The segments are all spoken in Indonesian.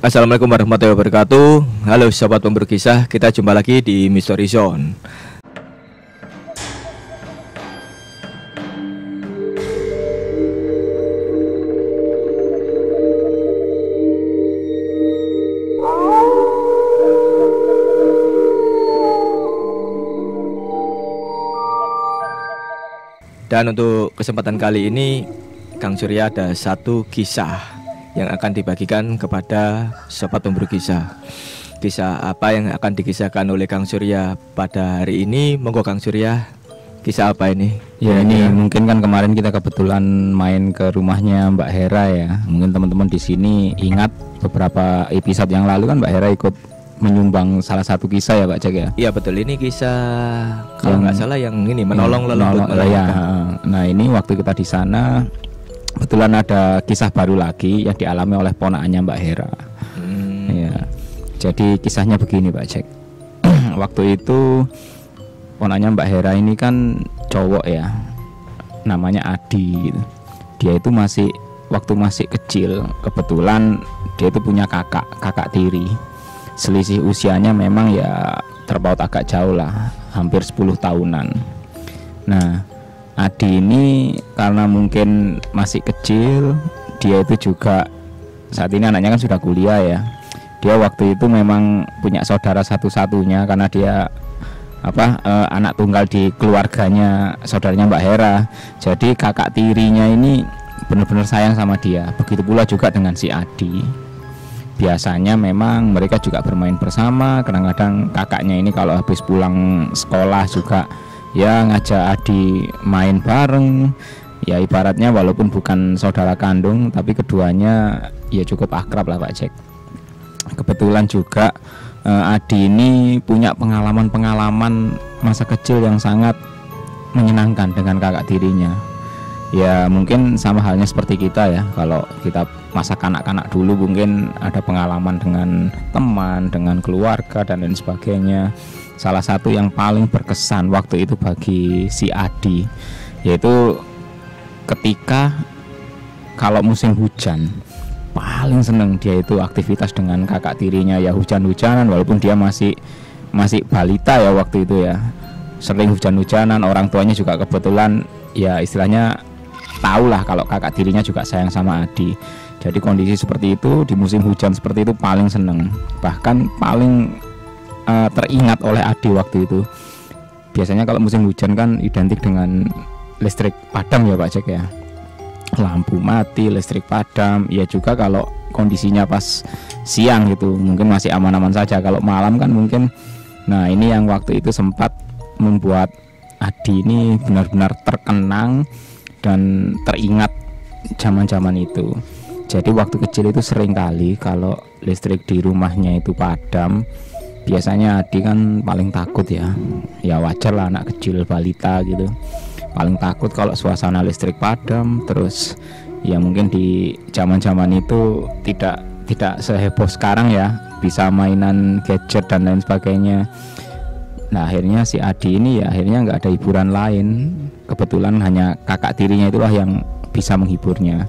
Assalamualaikum warahmatullahi wabarakatuh. Halo sobat pemburu kisah, kita jumpa lagi di Mystery Zone. Dan untuk kesempatan kali ini, Kang Surya ada satu kisah yang akan dibagikan kepada sobat pemburu kisah. Kisah apa yang akan dikisahkan oleh Kang Surya pada hari ini? Monggo Kang Surya, kisah apa ini? Ya ini mungkin kan kemarin kita kebetulan main ke rumahnya Mbak Hera ya. Mungkin teman-teman di sini ingat beberapa episode yang lalu kan Mbak Hera ikut menyumbang salah satu kisah ya Pak Cek ya. Iya betul, ini kisah kalau nggak salah yang ini menolong leluhur. Ya. Nah ini waktu kita di sana kebetulan ada kisah baru lagi yang dialami oleh ponakannya Mbak Hera. Ya, jadi kisahnya begini Pak Cek. Waktu itu ponakannya Mbak Hera ini kan cowok ya, namanya Adi. Dia itu waktu masih kecil, kebetulan dia itu punya kakak tiri. Selisih usianya memang ya terpaut agak jauh lah, hampir 10 tahunan. Nah Adi ini karena mungkin masih kecil, dia itu juga saat ini anaknya kan sudah kuliah ya. Dia waktu itu memang punya saudara satu-satunya karena dia anak tunggal di keluarganya saudaranya Mbak Hera. Jadi kakak tirinya ini benar-benar sayang sama dia. Begitu pula juga dengan si Adi. Biasanya memang mereka juga bermain bersama. Kadang-kadang kakaknya ini kalau habis pulang sekolah juga ya ngajak Adi main bareng. Ya ibaratnya walaupun bukan saudara kandung, tapi keduanya ya cukup akrab lah Pak Jack. Kebetulan juga Adi ini punya pengalaman masa kecil yang sangat menyenangkan dengan kakak tirinya. Ya mungkin sama halnya seperti kita ya, kalau kita masa kanak-kanak dulu mungkin ada pengalaman dengan teman, dengan keluarga dan lain sebagainya. Salah satu yang paling berkesan waktu itu bagi si Adi yaitu ketika kalau musim hujan paling seneng dia itu aktivitas dengan kakak tirinya ya, hujan-hujanan walaupun dia masih balita ya waktu itu ya, sering hujan-hujanan. Orang tuanya juga kebetulan ya istilahnya tahu lah kalau kakak tirinya juga sayang sama Adi. Jadi kondisi seperti itu di musim hujan seperti itu paling seneng, bahkan paling teringat oleh Adi waktu itu. Biasanya kalau musim hujan kan identik dengan listrik padam ya Pak Cek ya, lampu mati, listrik padam. Ya juga kalau kondisinya pas siang gitu mungkin masih aman-aman saja, kalau malam kan mungkin. Nah ini yang waktu itu sempat membuat Adi ini benar-benar terkenang dan teringat zaman-zaman itu. Jadi waktu kecil itu sering kali kalau listrik di rumahnya itu padam, biasanya Adi kan paling takut ya. Ya wajar lah anak kecil balita gitu, paling takut kalau suasana listrik padam. Terus ya mungkin di zaman-zaman itu tidak seheboh sekarang ya, bisa mainan gadget dan lain sebagainya. Nah akhirnya si Adi ini ya akhirnya nggak ada hiburan lain. Kebetulan hanya kakak tirinya itulah yang bisa menghiburnya.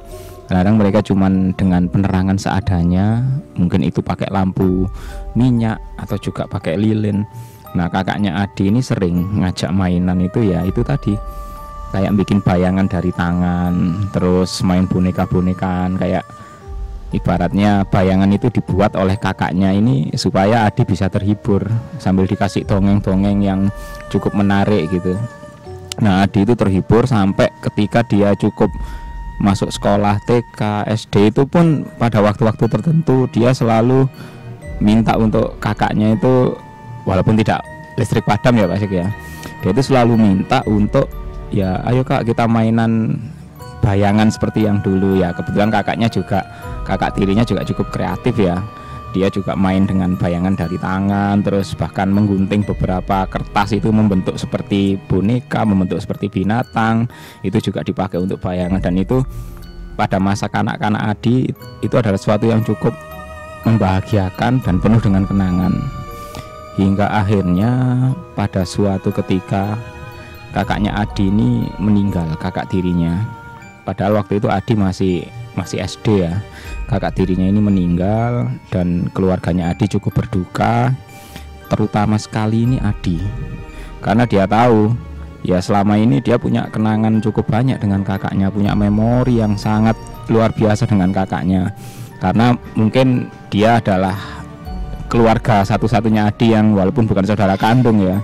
Kadang mereka cuman dengan penerangan seadanya, mungkin itu pakai lampu minyak atau juga pakai lilin. Nah kakaknya Adi ini sering ngajak mainan itu ya itu tadi, kayak bikin bayangan dari tangan, terus main boneka-bonekaan. Kayak ibaratnya bayangan itu dibuat oleh kakaknya ini supaya Adi bisa terhibur sambil dikasih dongeng-dongeng yang cukup menarik gitu. Nah Adi itu terhibur sampai ketika dia cukup masuk sekolah TK, SD itu pun pada waktu-waktu tertentu dia selalu minta untuk kakaknya itu, walaupun tidak listrik padam ya Pak Sik ya, dia itu selalu minta untuk ya ayo kak kita mainan bayangan seperti yang dulu ya. Kebetulan kakak tirinya juga cukup kreatif ya, dia juga main dengan bayangan dari tangan, terus bahkan menggunting beberapa kertas itu membentuk seperti boneka, membentuk seperti binatang, itu juga dipakai untuk bayangan. Dan itu pada masa kanak-kanak Adi itu adalah sesuatu yang cukup membahagiakan dan penuh dengan kenangan. Hingga akhirnya pada suatu ketika kakaknya Adi ini meninggal, kakak tirinya. Padahal waktu itu Adi masih masih SD ya, kakak tirinya ini meninggal dan keluarganya Adi cukup berduka, terutama sekali ini Adi, karena dia tahu ya selama ini dia punya kenangan cukup banyak dengan kakaknya, punya memori yang sangat luar biasa dengan kakaknya, karena mungkin dia adalah keluarga satu-satunya Adi yang walaupun bukan saudara kandung ya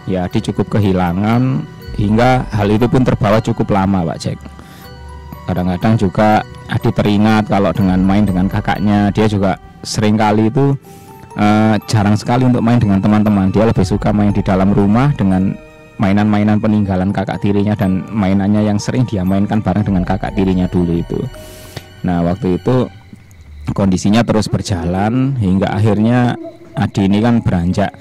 Adi cukup kehilangan, hingga hal itu pun terbawa cukup lama Pak Jack. Kadang-kadang juga Adi teringat kalau dengan main dengan kakaknya, dia juga sering kali itu jarang sekali untuk main dengan teman-teman, dia lebih suka main di dalam rumah dengan mainan-mainan peninggalan kakak tirinya dan mainannya yang sering dia mainkan bareng dengan kakak tirinya dulu itu. Nah waktu itu kondisinya terus berjalan hingga akhirnya Adi ini kan beranjak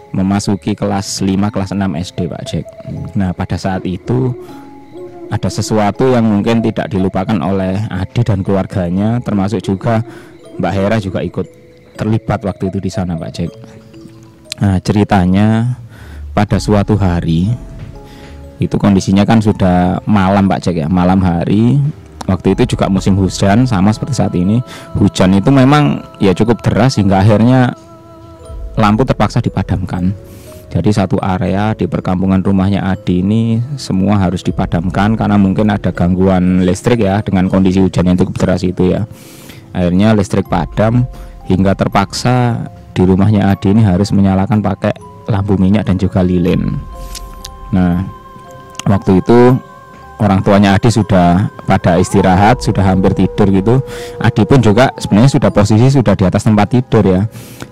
memasuki kelas 5, kelas 6 SD Pak Jack. Nah pada saat itu ada sesuatu yang mungkin tidak dilupakan oleh Adi dan keluarganya, termasuk juga Mbak Hera juga ikut terlibat waktu itu di sana Pak Jack. Nah ceritanya pada suatu hari itu kondisinya kan sudah malam Pak Jack ya, malam hari. Waktu itu juga musim hujan, sama seperti saat ini. Hujan itu memang ya cukup deras hingga akhirnya lampu terpaksa dipadamkan. Jadi satu area di perkampungan rumahnya Adi ini semua harus dipadamkan karena mungkin ada gangguan listrik ya, dengan kondisi hujan yang cukup deras itu ya. Akhirnya listrik padam hingga terpaksa di rumahnya Adi ini harus menyalakan pakai lampu minyak dan juga lilin. Nah waktu itu orang tuanya Adi sudah pada istirahat, sudah hampir tidur gitu. Adi pun juga sebenarnya sudah posisi sudah di atas tempat tidur ya.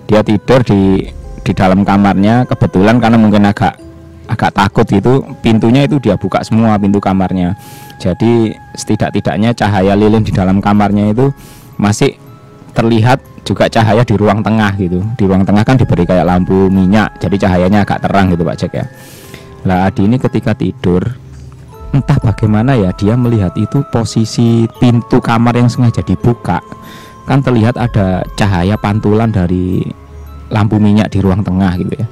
Dia tidur di dalam kamarnya, kebetulan karena mungkin agak takut gitu, pintunya itu dia buka semua pintu kamarnya. Jadi setidak-tidaknya cahaya lilin di dalam kamarnya itu masih terlihat juga cahaya di ruang tengah gitu. Di ruang tengah kan diberi kayak lampu minyak, jadi cahayanya agak terang gitu Pak Jack ya. Lah Adi ini ketika tidur, entah bagaimana ya dia melihat itu posisi pintu kamar yang sengaja dibuka, kan terlihat ada cahaya pantulan dari lampu minyak di ruang tengah gitu ya.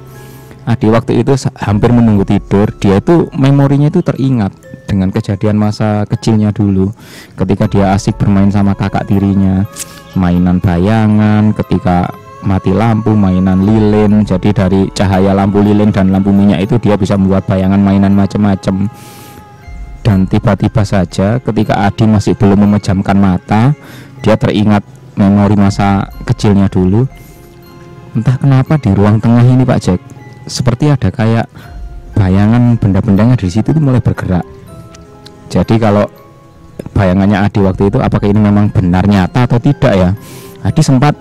Adi waktu itu hampir menunggu tidur, dia itu memorinya itu teringat dengan kejadian masa kecilnya dulu ketika dia asik bermain sama kakak tirinya, mainan bayangan, ketika mati lampu mainan lilin. Jadi dari cahaya lampu lilin dan lampu minyak itu dia bisa membuat bayangan mainan macam-macam. Dan tiba-tiba saja ketika Adi masih belum memejamkan mata, dia teringat memori masa kecilnya dulu. Entah kenapa di ruang tengah ini Pak Jack, seperti ada kayak bayangan benda-bendanya di situ tuh mulai bergerak. Jadi kalau bayangannya Adi waktu itu apakah ini memang benar nyata atau tidak ya, Adi sempat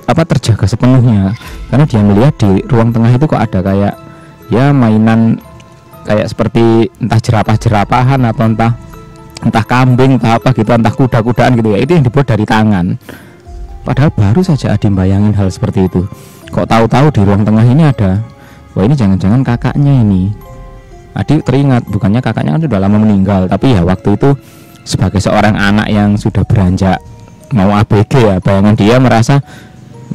terjaga sepenuhnya karena dia melihat di ruang tengah itu kok ada kayak ya mainan kayak seperti entah jerapah-jerapahan atau entah kambing, entah apa gitu, entah kuda-kudaan gitu ya, itu yang dibuat dari tangan. Padahal baru saja Adi bayangin hal seperti itu, kok tahu-tahu di ruang tengah ini ada, wah ini jangan-jangan kakaknya ini. Adi teringat bukannya kakaknya kan sudah lama meninggal, tapi ya waktu itu sebagai seorang anak yang sudah beranjak mau ABG ya, bayangan dia merasa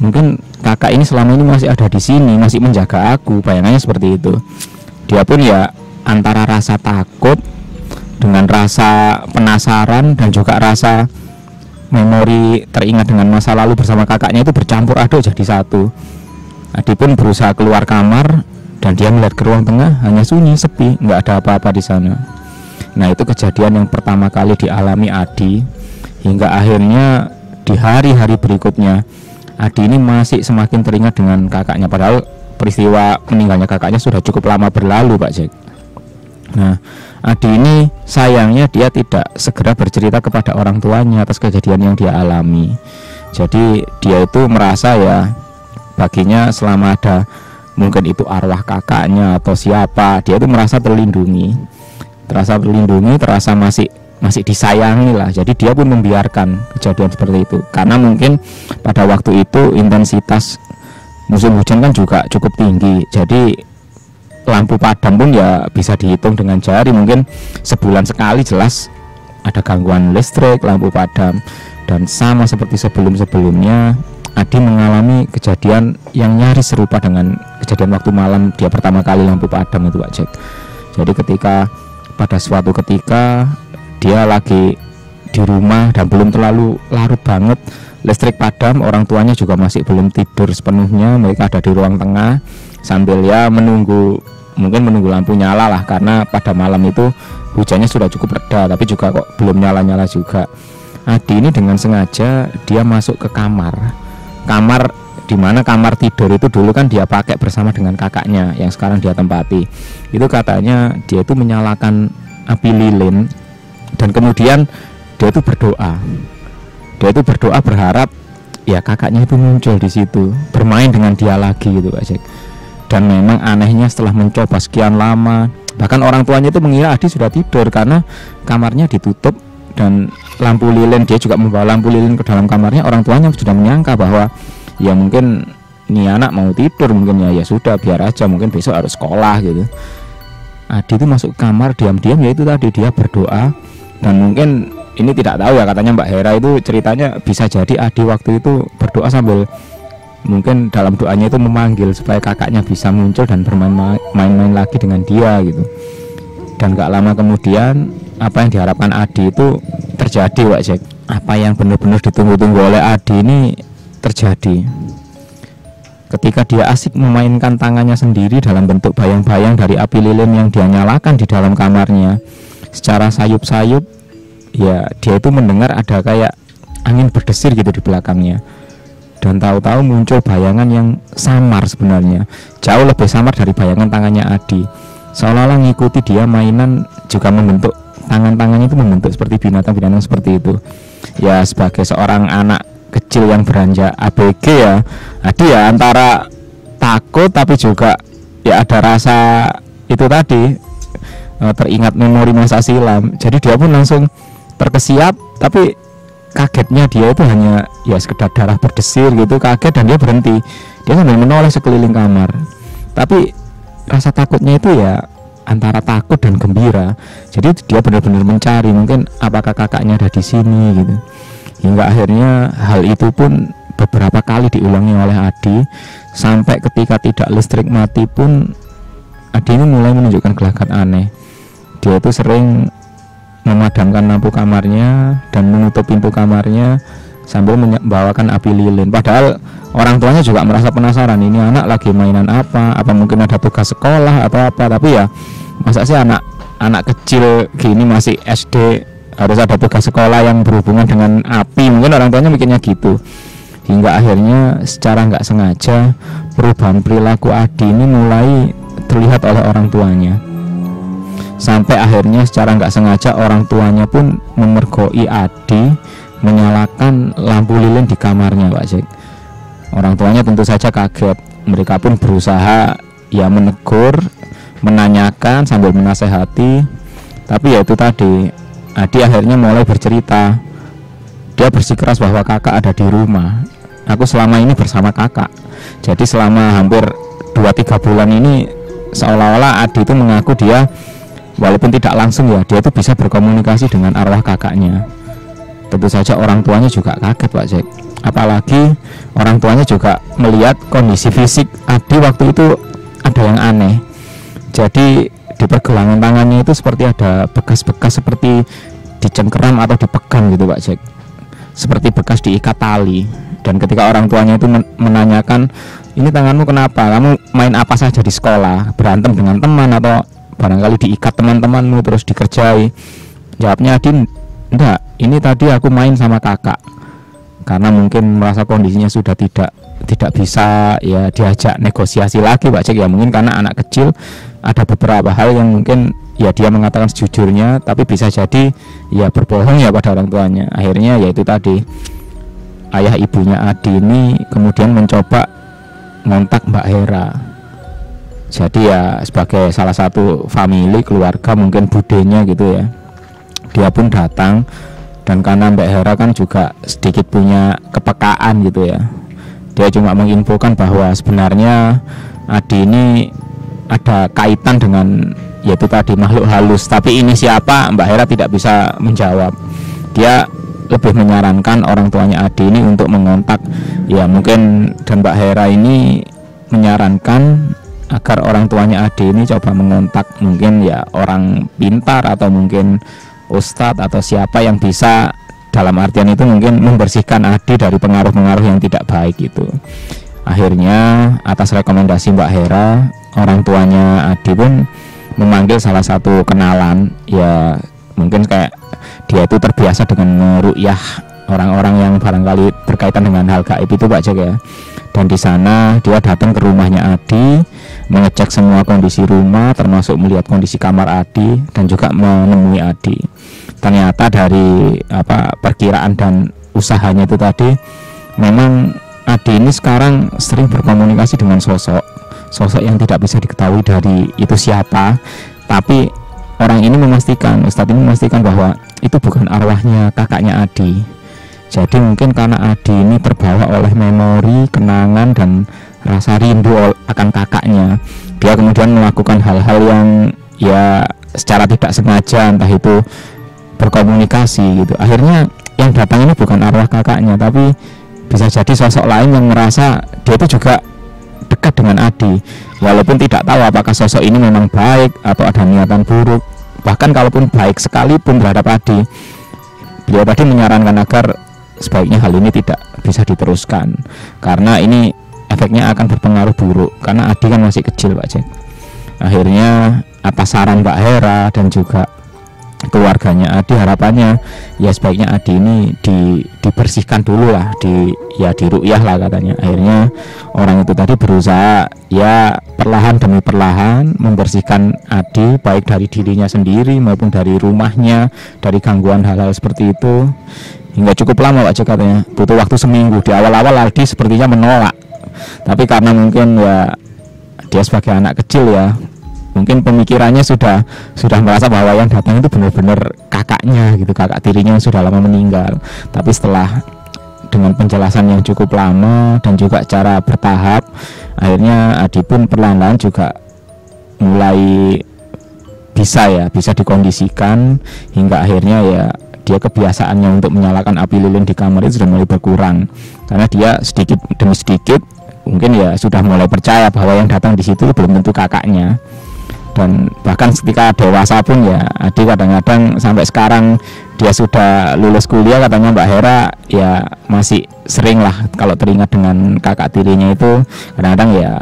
mungkin kakak ini selama ini masih ada di sini, masih menjaga aku, bayangannya seperti itu. Dia pun ya antara rasa takut dengan rasa penasaran dan juga rasa memori teringat dengan masa lalu bersama kakaknya itu bercampur aduk jadi satu. Adi pun berusaha keluar kamar dan dia melihat ke ruang tengah, hanya sunyi, sepi, nggak ada apa-apa di sana. Nah itu kejadian yang pertama kali dialami Adi, hingga akhirnya di hari-hari berikutnya Adi ini masih semakin teringat dengan kakaknya, padahal peristiwa meninggalnya kakaknya sudah cukup lama berlalu Pak Jack. Nah Adi ini sayangnya dia tidak segera bercerita kepada orang tuanya atas kejadian yang dia alami. Jadi dia itu merasa ya baginya selama ada mungkin itu arwah kakaknya atau siapa, dia itu merasa terlindungi, terasa masih disayangi lah. Jadi dia pun membiarkan kejadian seperti itu karena mungkin pada waktu itu intensitas musim hujan kan juga cukup tinggi. Jadi lampu padam pun ya bisa dihitung dengan jari, mungkin sebulan sekali jelas ada gangguan listrik, lampu padam. Dan sama seperti sebelum-sebelumnya, Adi mengalami kejadian yang nyaris serupa dengan kejadian waktu malam dia pertama kali lampu padam itu Pak Jack. Jadi pada suatu ketika dia lagi di rumah dan belum terlalu larut banget, listrik padam, orang tuanya juga masih belum tidur sepenuhnya, mereka ada di ruang tengah sambil ya menunggu lampu nyala lah, karena pada malam itu hujannya sudah cukup reda tapi juga kok belum nyala-nyala juga. Adi ini dengan sengaja dia masuk ke kamar di mana kamar tidur itu dulu kan dia pakai bersama dengan kakaknya yang sekarang dia tempati. Itu katanya dia itu menyalakan api lilin dan kemudian dia itu berdoa berharap ya kakaknya itu muncul di situ bermain dengan dia lagi gitu Pak Jack. Dan memang anehnya setelah mencoba sekian lama, bahkan orang tuanya itu mengira Adi sudah tidur karena kamarnya ditutup dan lampu lilin, dia juga membawa lampu lilin ke dalam kamarnya. Orang tuanya sudah menyangka bahwa ya mungkin ini anak mau tidur, mungkin ya sudah biar aja, mungkin besok harus sekolah gitu. Adi itu masuk kamar diam-diam, ya itu tadi dia berdoa. Dan mungkin ini tidak tahu ya, katanya Mbak Hera itu ceritanya bisa jadi Adi waktu itu berdoa sambil mungkin dalam doanya itu memanggil supaya kakaknya bisa muncul dan bermain-main lagi dengan dia gitu. Dan gak lama kemudian apa yang diharapkan Adi itu terjadi Pak Jack. Apa yang benar-benar ditunggu-tunggu oleh Adi ini terjadi ketika dia asik memainkan tangannya sendiri dalam bentuk bayang-bayang dari api lilin yang dia nyalakan di dalam kamarnya secara sayup-sayup. Ya dia itu mendengar ada kayak angin berdesir gitu di belakangnya, dan tahu-tahu muncul bayangan yang samar, sebenarnya jauh lebih samar dari bayangan tangannya Adi, seolah-olah ngikuti dia mainan, juga membentuk tangan-tangannya itu membentuk seperti binatang-binatang seperti itu. Ya sebagai seorang anak kecil yang beranjak ABG ya, Adi ya antara takut tapi juga ya ada rasa itu tadi, teringat memori masa silam. Jadi dia pun langsung terkesiap, tapi kagetnya dia itu hanya ya sekedar darah berdesir gitu, kaget dan dia berhenti. Dia sambil menoleh sekeliling kamar, tapi rasa takutnya itu ya antara takut dan gembira. Jadi dia benar-benar mencari mungkin apakah kakaknya ada di sini gitu. Hingga akhirnya hal itu pun beberapa kali diulangi oleh Adi, sampai ketika tidak listrik mati pun Adi ini mulai menunjukkan gelagat aneh. Dia itu sering memadamkan lampu kamarnya dan menutup pintu kamarnya sambil membawakan api lilin. Padahal orang tuanya juga merasa penasaran, ini anak lagi mainan apa mungkin ada tugas sekolah atau apa. Tapi ya masa sih anak kecil gini masih SD harus ada tugas sekolah yang berhubungan dengan api, mungkin orang tuanya mikirnya gitu. Hingga akhirnya secara nggak sengaja perubahan perilaku Adi ini mulai terlihat oleh orang tuanya. Sampai akhirnya secara nggak sengaja orang tuanya pun memergoi Adi menyalakan lampu lilin di kamarnya Pak Jack. Orang tuanya tentu saja kaget. Mereka pun berusaha ya menegur, menanyakan sambil menasehati. Tapi ya itu tadi, Adi akhirnya mulai bercerita. Dia bersikeras bahwa kakak ada di rumah. Aku selama ini bersama kakak. Jadi selama hampir 2-3 bulan ini seolah-olah Adi itu mengaku dia walaupun tidak langsung ya, dia itu bisa berkomunikasi dengan arwah kakaknya. Tentu saja orang tuanya juga kaget Pak Jack. Apalagi orang tuanya juga melihat kondisi fisik Adi waktu itu ada yang aneh. Jadi di pergelangan tangannya itu seperti ada bekas-bekas seperti dicengkeram atau dipegang gitu Pak Jack, seperti bekas diikat tali. Dan ketika orang tuanya itu menanyakan, ini tanganmu kenapa? Kamu main apa saja di sekolah? Berantem dengan teman atau barangkali diikat teman-temanmu terus dikerjai? Jawabnya Adi, enggak, ini tadi aku main sama kakak. Karena mungkin merasa kondisinya sudah tidak bisa ya diajak negosiasi lagi Pak Jack. Ya mungkin karena anak kecil ada beberapa hal yang mungkin ya dia mengatakan sejujurnya, tapi bisa jadi ya berbohong ya pada orang tuanya. Akhirnya ya itu tadi, ayah ibunya Adi ini kemudian mencoba ngontak Mbak Hera. Jadi ya sebagai salah satu famili keluarga mungkin budenya gitu ya, dia pun datang. Dan karena Mbak Hera kan juga sedikit punya kepekaan gitu ya, dia cuma menginfokan bahwa sebenarnya Adi ini ada kaitan dengan yaitu tadi makhluk halus. Tapi ini siapa, Mbak Hera tidak bisa menjawab. Dia lebih menyarankan orang tuanya Adi ini untuk mengontak ya mungkin, dan Mbak Hera ini menyarankan agar orang tuanya Adi ini coba mengontak mungkin ya orang pintar atau mungkin ustadz atau siapa yang bisa dalam artian itu mungkin membersihkan Adi dari pengaruh-pengaruh yang tidak baik itu. Akhirnya atas rekomendasi Mbak Hera, orang tuanya Adi pun memanggil salah satu kenalan, ya mungkin kayak dia itu terbiasa dengan meruqyah orang-orang yang barangkali berkaitan dengan hal gaib itu Pak Jack ya. Dan di sana dia datang ke rumahnya Adi, mengecek semua kondisi rumah, termasuk melihat kondisi kamar Adi dan juga menemui Adi. Ternyata dari perkiraan dan usahanya itu tadi, memang Adi ini sekarang sering berkomunikasi dengan sosok yang tidak bisa diketahui dari itu siapa, tapi orang ini memastikan, Ustadz ini memastikan bahwa itu bukan arwahnya kakaknya Adi. Jadi mungkin karena Adi ini terbawa oleh memori, kenangan, dan rasa rindu akan kakaknya, dia kemudian melakukan hal-hal yang ya secara tidak sengaja, entah itu berkomunikasi gitu. Akhirnya yang datang ini bukan arwah kakaknya, tapi bisa jadi sosok lain yang merasa dia itu juga dekat dengan Adi, walaupun tidak tahu apakah sosok ini memang baik atau ada niatan buruk. Bahkan kalaupun baik sekalipun terhadap Adi, beliau tadi menyarankan agar sebaiknya hal ini tidak bisa diteruskan, karena ini efeknya akan berpengaruh buruk, karena Adi kan masih kecil Pak Jack. Akhirnya atas saran Mbak Hera dan juga keluarganya Adi, harapannya ya sebaiknya Adi ini dibersihkan dulu lah, diruqyah lah katanya. Akhirnya orang itu tadi berusaha ya perlahan demi perlahan membersihkan Adi, baik dari dirinya sendiri maupun dari rumahnya, dari gangguan hal-hal seperti itu. Hingga cukup lama Pak Jack katanya, butuh waktu seminggu. Di awal-awal Adi sepertinya menolak, tapi karena mungkin ya dia sebagai anak kecil ya, mungkin pemikirannya sudah merasa bahwa yang datang itu benar-benar kakaknya gitu, kakak tirinya yang sudah lama meninggal. Tapi setelah dengan penjelasan yang cukup lama dan juga cara bertahap, akhirnya Adi pun perlahan-lahan juga mulai bisa dikondisikan, hingga akhirnya ya dia kebiasaannya untuk menyalakan api lilin di kamar itu sudah mulai berkurang, karena dia sedikit demi sedikit mungkin ya sudah mulai percaya bahwa yang datang di situ belum tentu kakaknya. Dan bahkan ketika dewasa pun ya Adi kadang-kadang sampai sekarang dia sudah lulus kuliah, katanya Mbak Hera ya masih sering lah kalau teringat dengan kakak tirinya itu, kadang-kadang ya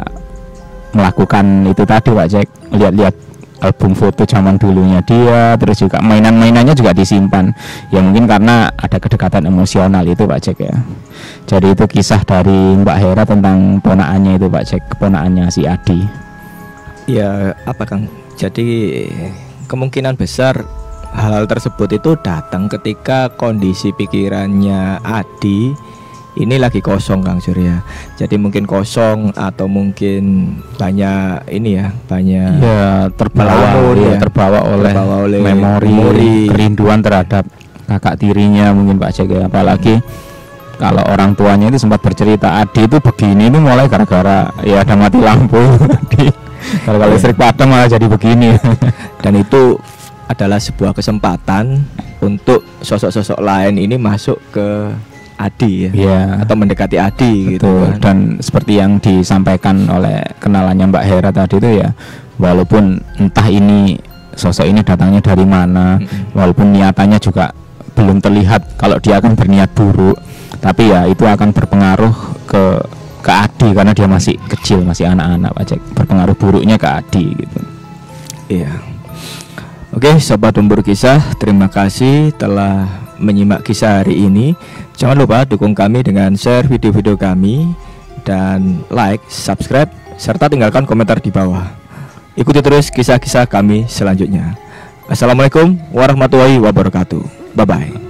melakukan itu tadi Pak Jack, lihat-lihat album foto zaman dulunya dia, terus juga mainan-mainannya juga disimpan. Ya mungkin karena ada kedekatan emosional itu Pak Jack ya. Jadi itu kisah dari Mbak Hera tentang ponakannya itu Pak Jack, keponakannya si Adi. Ya apa Kang? Jadi kemungkinan besar hal tersebut itu datang ketika kondisi pikirannya Adi ini lagi kosong Kang Surya. Jadi mungkin kosong atau mungkin banyak terbawa oleh memori kerinduan terhadap kakak tirinya mungkin Pak Jack ya. Apalagi kalau orang tuanya itu sempat bercerita Adi itu begini itu mulai gara-gara ya ada mati lampu tadi. Kalau listrik padam malah jadi begini. Dan itu adalah sebuah kesempatan untuk sosok-sosok lain ini masuk ke Adi ya, atau mendekati Adi gitu kan. Dan seperti yang disampaikan oleh kenalannya Mbak Hera tadi itu ya, walaupun entah ini sosok ini datangnya dari mana, walaupun niatannya juga belum terlihat kalau dia akan berniat buruk, tapi ya itu akan berpengaruh ke Adi karena dia masih kecil, masih anak-anak Pak Jack. Berpengaruh buruknya ke Adi gitu. Iya. Oke, Sobat Pemburu Kisah, terima kasih telah menyimak kisah hari ini. Jangan lupa dukung kami dengan share video-video kami dan like, subscribe, serta tinggalkan komentar di bawah. Ikuti terus kisah-kisah kami selanjutnya. Assalamualaikum warahmatullahi wabarakatuh. Bye-bye.